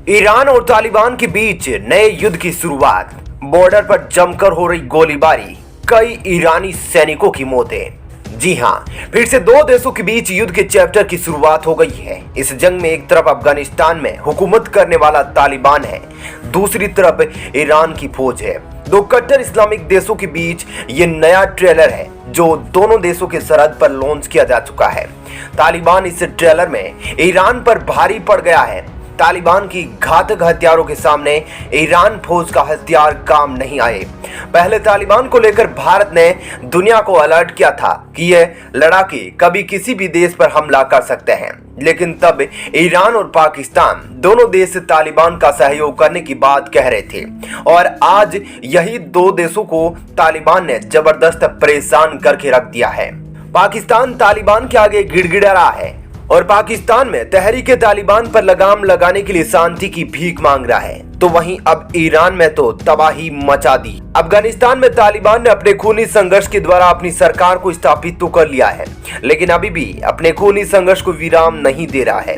Iran और तालिबान के बीच नए युद्ध की शुरुआत। बॉर्डर पर जमकर हो रही गोलीबारी, कई ईरानी सैनिकों की मौतें। जी हां, फिर से दो देशों के बीच युद्ध के चैप्टर की शुरुआत हो गई है। इस जंग में एक तरफ अफगानिस्तान में हुकूमत करने वाला तालिबान है, दूसरी तरफ ईरान की फौज है। दो कट्टर इस्लामिक देशों के बीच ये नया ट्रेलर है जो दोनों देशों के सरहद पर लॉन्च किया जा चुका है। तालिबान इस ट्रेलर में ईरान पर भारी पड़ गया है। तालिबान की घातक हथियारों के सामने ईरान फौज का हथियार काम नहीं आए। पहले तालिबान को लेकर भारत ने दुनिया को अलर्ट किया था कि यह लड़ाके कभी किसी भी देश पर हमला कर सकते हैं, लेकिन तब ईरान और पाकिस्तान दोनों देश तालिबान का सहयोग करने की बात कह रहे थे और आज यही दो देशों को तालिबान ने जबरदस्त परेशान करके रख दिया है। पाकिस्तान तालिबान के आगे गिड़गिड़ा रहा है और पाकिस्तान में तहरीके तालिबान पर लगाम लगाने के लिए शांति की भीख मांग रहा है, तो वहीं अब ईरान में तो तबाही मचा दी। अफगानिस्तान में तालिबान ने अपने खूनी संघर्ष के द्वारा अपनी सरकार को स्थापित तो कर लिया है, लेकिन अभी भी अपने खूनी संघर्ष को विराम नहीं दे रहा है।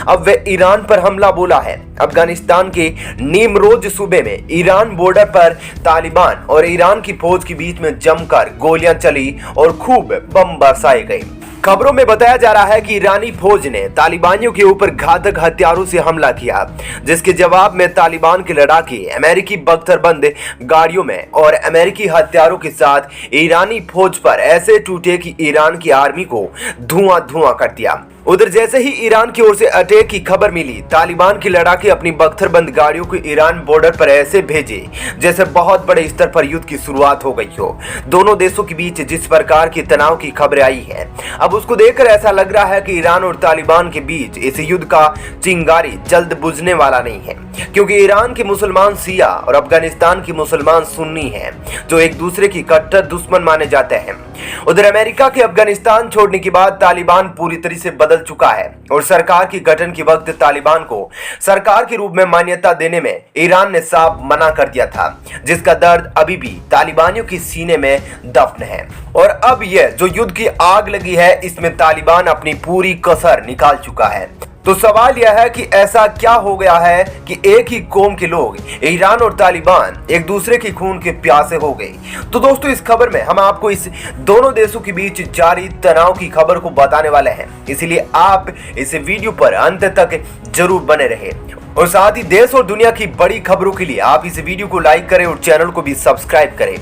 अब वह ईरान पर हमला बोला है। अफगानिस्तान के नीमरोज सूबे में ईरान बॉर्डर पर तालिबान और ईरान की फौज के बीच में जमकर गोलियां चली और खूब बम बरसाए गए। खबरों में बताया जा रहा है कि ईरानी फौज ने तालिबानियों के ऊपर घातक हथियारों से हमला किया, जिसके जवाब में तालिबान के लड़ाके अमेरिकी बख्तरबंद गाड़ियों में और अमेरिकी हथियारों के साथ ईरानी फौज पर ऐसे टूटे कि ईरान की आर्मी को धुआं धुआं कर दिया। उधर जैसे ही ईरान की ओर से अटैक की खबर मिली, तालिबान की लड़ाके अपनी बख्तरबंद गाड़ियों को ईरान बॉर्डर पर ऐसे भेजे जैसे बहुत बड़े स्तर पर युद्ध की शुरुआत हो गई हो। दोनों देशों के बीच जिस प्रकार की तनाव की खबरें आई है, अब उसको देखकर ऐसा लग रहा है कि ईरान और तालिबान के बीच इस युद्ध का चिंगारी जल्द बुझने वाला नहीं है, क्योंकि ईरान के मुसलमान शिया और अफगानिस्तान के मुसलमान सुन्नी हैं, जो एक दूसरे की कट्टर दुश्मन माने जाते हैं। उधर अमेरिका के अफगानिस्तान छोड़ने के बाद तालिबान पूरी तरह से बदल चुका है और सरकार के गठन के वक्त तालिबान को सरकार के रूप में मान्यता देने में ईरान ने साफ मना कर दिया था, जिसका दर्द अभी भी तालिबानियों के सीने में दफन है। और अब यह जो युद्ध की आग लगी है, इसमें तालिबान अपनी पूरी कसर निकाल चुका है। तो सवाल यह है कि ऐसा क्या हो गया है कि एक ही कौम के लोग ईरान और तालिबान एक दूसरे के खून के प्यासे हो गए। तो दोस्तों, इस खबर में हम आपको इस दोनों देशों के बीच जारी तनाव की खबर को बताने वाले हैं, इसलिए आप इस वीडियो पर अंत तक जरूर बने रहे और साथ ही देश और दुनिया की बड़ी खबरों के लिए आप इस वीडियो को लाइक करें और चैनल को भी सब्सक्राइब करें।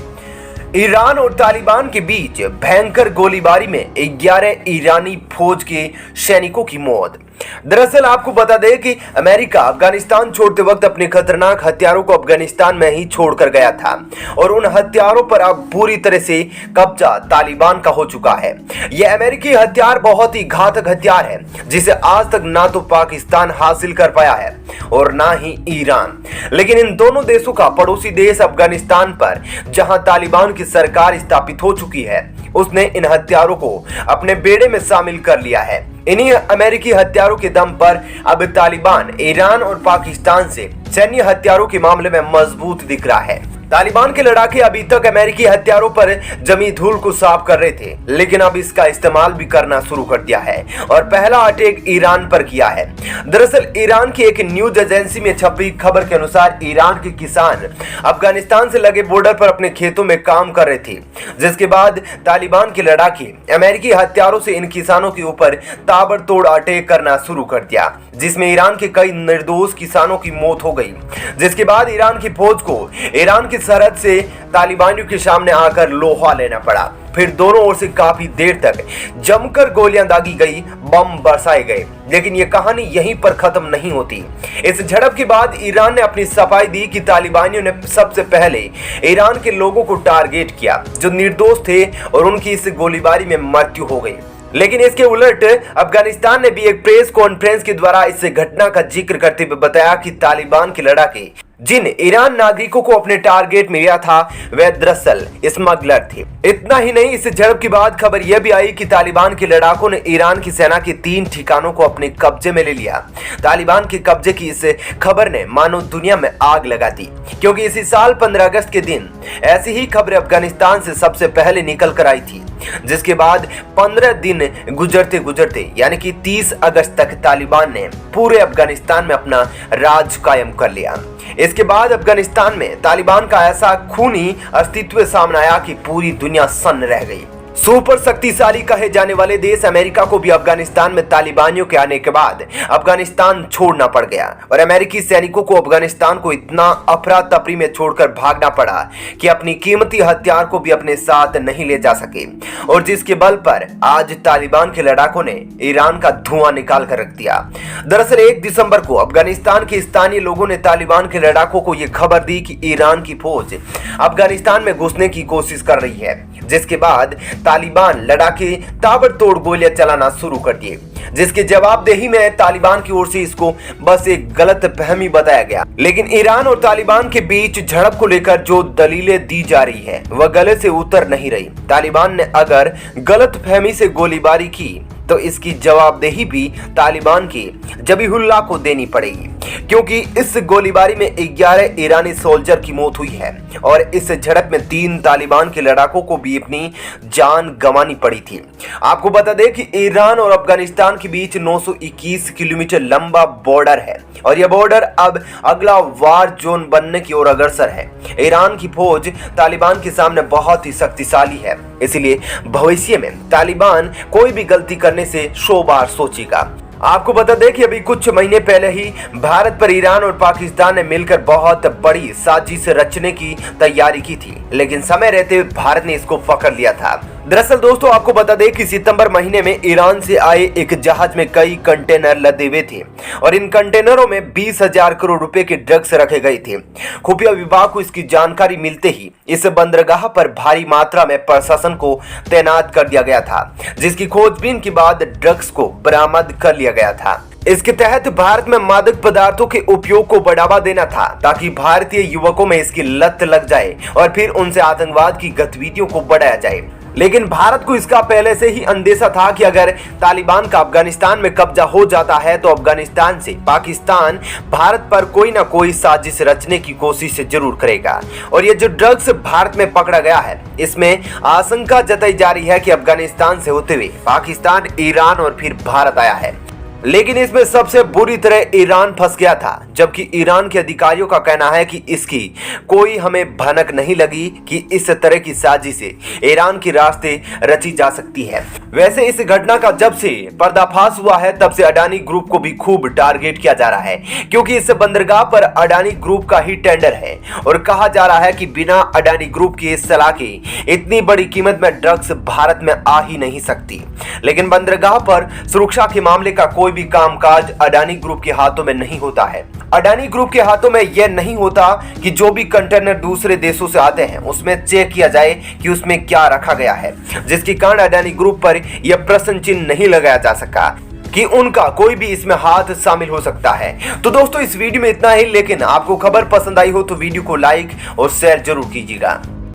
ईरान और तालिबान के बीच भयंकर गोलीबारी में 11 ईरानी फौज के सैनिकों की मौत। दरअसल आपको बता दें कि अमेरिका अफगानिस्तान छोड़ते वक्त अपने खतरनाक हथियारों को अफगानिस्तान में ही छोड़कर गया था और उन हथियारों पर अब पूरी तरह से कब्जा तालिबान का हो चुका है। यह अमेरिकी हथियार बहुत ही घातक हथियार है, जिसे आज तक ना तो पाकिस्तान हासिल कर पाया है और ना ही ईरान। लेकिन इन दोनों देशों का पड़ोसी देश अफगानिस्तान पर, जहां तालिबान की सरकार स्थापित हो चुकी है, उसने इन हथियारों को अपने बेड़े में शामिल कर लिया है। इन्हीं अमेरिकी हथियारों के दम पर अब तालिबान ईरान और पाकिस्तान से सैन्य हथियारों के मामले में मजबूत दिख रहा है। तालिबान के लड़ाके अभी तक अमेरिकी हथियारों पर जमी धूल को साफ कर रहे थे, लेकिन अब इसका इस्तेमाल भी करना शुरू कर दिया है और पहला अटैक ईरान पर किया है। दरअसल ईरान की एक न्यूज एजेंसी में छपी खबर के अनुसार ईरान के किसान अफगानिस्तान से लगे बॉर्डर पर अपने खेतों में काम कर रहे थे, जिसके बाद तालिबान के लड़ाके अमेरिकी हथियारों से इन किसानों के ऊपर ताबड़तोड़ अटैक करना शुरू कर दिया, जिसमें ईरान के कई निर्दोष किसानों की मौत हो गई। जिसके बाद ईरान की फौज को ईरान की सरहद से तालिबानियों के सामने आकर लोहा लेना पड़ा। फिर दोनों ओर से काफी देर तक जमकर गोलियां दागी गई, बम बरसाए गए। लेकिन ये कहानी यहीं पर खत्म नहीं होती। इस झड़प के बाद ईरान ने अपनी सफाई दी कि तालिबानियों ने सबसे पहले ईरान के लोगों को टारगेट किया जो निर्दोष थे और उनकी इस गोलीबारी में मृत्यु हो गई। लेकिन इसके उलट अफगानिस्तान ने भी एक प्रेस कॉन्फ्रेंस के द्वारा इस घटना का जिक्र करते हुए बताया कि तालिबान के लड़ाके जिन ईरान नागरिकों को अपने टारगेट में लिया था, वह दरअसल स्मगलर थे। इतना ही नहीं, इस झड़प के बाद खबर यह भी आई कि तालिबान के लड़ाकों ने ईरान की सेना के 3 ठिकानों को अपने कब्जे में ले लिया। तालिबान के कब्जे की इस खबर ने मानो दुनिया में आग लगा दी, क्योंकि इसी साल 15 अगस्त के दिन ऐसी ही खबरें अफगानिस्तान से सबसे पहले निकल कर आई थी। जिसके बाद 15 दिन गुजरते गुजरते यानी कि 30 अगस्त तक तालिबान ने पूरे अफगानिस्तान में अपना राज कायम कर लिया। इसके बाद अफगानिस्तान में तालिबान का ऐसा खूनी अस्तित्व सामने आया कि पूरी दुनिया सन्न रह गई। सुपर शक्तिशाली कहे जाने वाले देश अमेरिका को भी अफगानिस्तान में तालिबानियों के आने के बाद अफगानिस्तान छोड़ना पड़ गया और अमेरिकी सैनिकों को अफगानिस्तान को इतना अफरा तफरी में छोड़कर भागना पड़ा कि अपनी कीमती हथियार को भी अपने साथ नहीं ले जा सके, और जिसके बल पर आज तालिबान के लड़ाकों ने ईरान का धुआं निकाल कर रख दिया। दरअसल 1 दिसंबर को अफगानिस्तान के स्थानीय लोगों ने तालिबान के लड़ाकों को यह खबर दी कि ईरान की फौज अफगानिस्तान में घुसने की कोशिश कर रही है, जिसके बाद तालिबान लड़ाके ताबड़तोड़ गोलियां चलाना शुरू कर दिए, जिसके जवाबदेही में तालिबान की ओर से इसको बस एक गलत फहमी बताया गया। लेकिन ईरान और तालिबान के बीच झड़प को लेकर जो दलीलें दी जा रही है वह गले से उतर नहीं रही। तालिबान ने अगर गलत फहमी से गोलीबारी की तो इसकी जवाबदेही भी तालिबान की जबीहुल्लाह को देनी पड़ेगी, क्योंकि इस गोलीबारी में 11 ईरानी सोल्जर की मौत हुई है और इस झड़प में 3 तालिबान के लड़ाकों को भी अपनी जान गंवानी पड़ी थी। आपको बता दें कि ईरान और अफगानिस्तान के बीच 921 किलोमीटर लंबा बॉर्डर है और यह बॉर्डर अब अगला वार जोन बनने की ओर अग्रसर है। ईरान की फौज तालिबान के सामने बहुत ही शक्तिशाली है, इसलिए भविष्य में तालिबान कोई भी गलती करने से 100 बार सोचेगा। आपको बता दें कि अभी कुछ महीने पहले ही भारत पर ईरान और पाकिस्तान ने मिलकर बहुत बड़ी साजिश रचने की तैयारी की थी, लेकिन समय रहते भारत ने इसको पकड़ लिया था। दरअसल दोस्तों आपको बता दें कि सितंबर महीने में ईरान से आए एक जहाज में कई कंटेनर लदे हुए थे और इन कंटेनरों में 20,000 करोड़ रुपए के ड्रग्स रखे गए थे। खुफिया विभाग को इसकी जानकारी मिलते ही इस बंदरगाह पर भारी मात्रा में प्रशासन को तैनात कर दिया गया था, जिसकी खोजबीन के बाद ड्रग्स को बरामद कर लिया गया था। इसके तहत भारत में मादक पदार्थों के उपयोग को बढ़ावा देना था ताकि भारतीय युवकों में इसकी लत लग जाए और फिर उनसे आतंकवाद की गतिविधियों को बढ़ाया जाए। लेकिन भारत को इसका पहले से ही अंदेशा था कि अगर तालिबान का अफगानिस्तान में कब्जा हो जाता है तो अफगानिस्तान से पाकिस्तान भारत पर कोई ना कोई साजिश रचने की कोशिश जरूर करेगा। और ये जो ड्रग्स भारत में पकड़ा गया है इसमें आशंका जताई जा रही है कि अफगानिस्तान से होते हुए पाकिस्तान, ईरान और फिर भारत आया है। लेकिन इसमें सबसे बुरी तरह ईरान फंस गया था, जबकि ईरान के अधिकारियों का कहना है कि इसकी कोई हमें भनक नहीं लगी कि इस तरह की साजिशें ईरान के रास्ते रची जा सकती है। वैसे इस घटना का जब से पर्दाफाश हुआ है तब से अडानी ग्रुप को भी खूब टारगेट किया जा रहा है, क्योंकि इस बंदरगाह पर अडानी ग्रुप का ही टेंडर है और कहा जा रहा है कि बिना अडानी ग्रुप की इस सलाह के इतनी बड़ी कीमत में ड्रग्स भारत में आ ही नहीं सकती। लेकिन बंदरगाह पर सुरक्षा के मामले का कोई भी कामकाज अडानी ग्रुप के हाथों में नहीं होता है। अडानी ग्रुप के हाथों में यह नहीं होता कि जो भी कंटेनर दूसरे देशों से आते हैं उसमें चेक किया जाए कि उसमें क्या रखा गया है, जिसके कारण अडानी ग्रुप पर यह प्रश्न चिन्ह नहीं लगाया जा सका कि उनका कोई भी इसमें हाथ शामिल हो सकता है। तो दोस्तों इस वीडियो में इतना ही, लेकिन आपको खबर पसंद आई हो तो वीडियो को लाइक और शेयर जरूर कीजिएगा।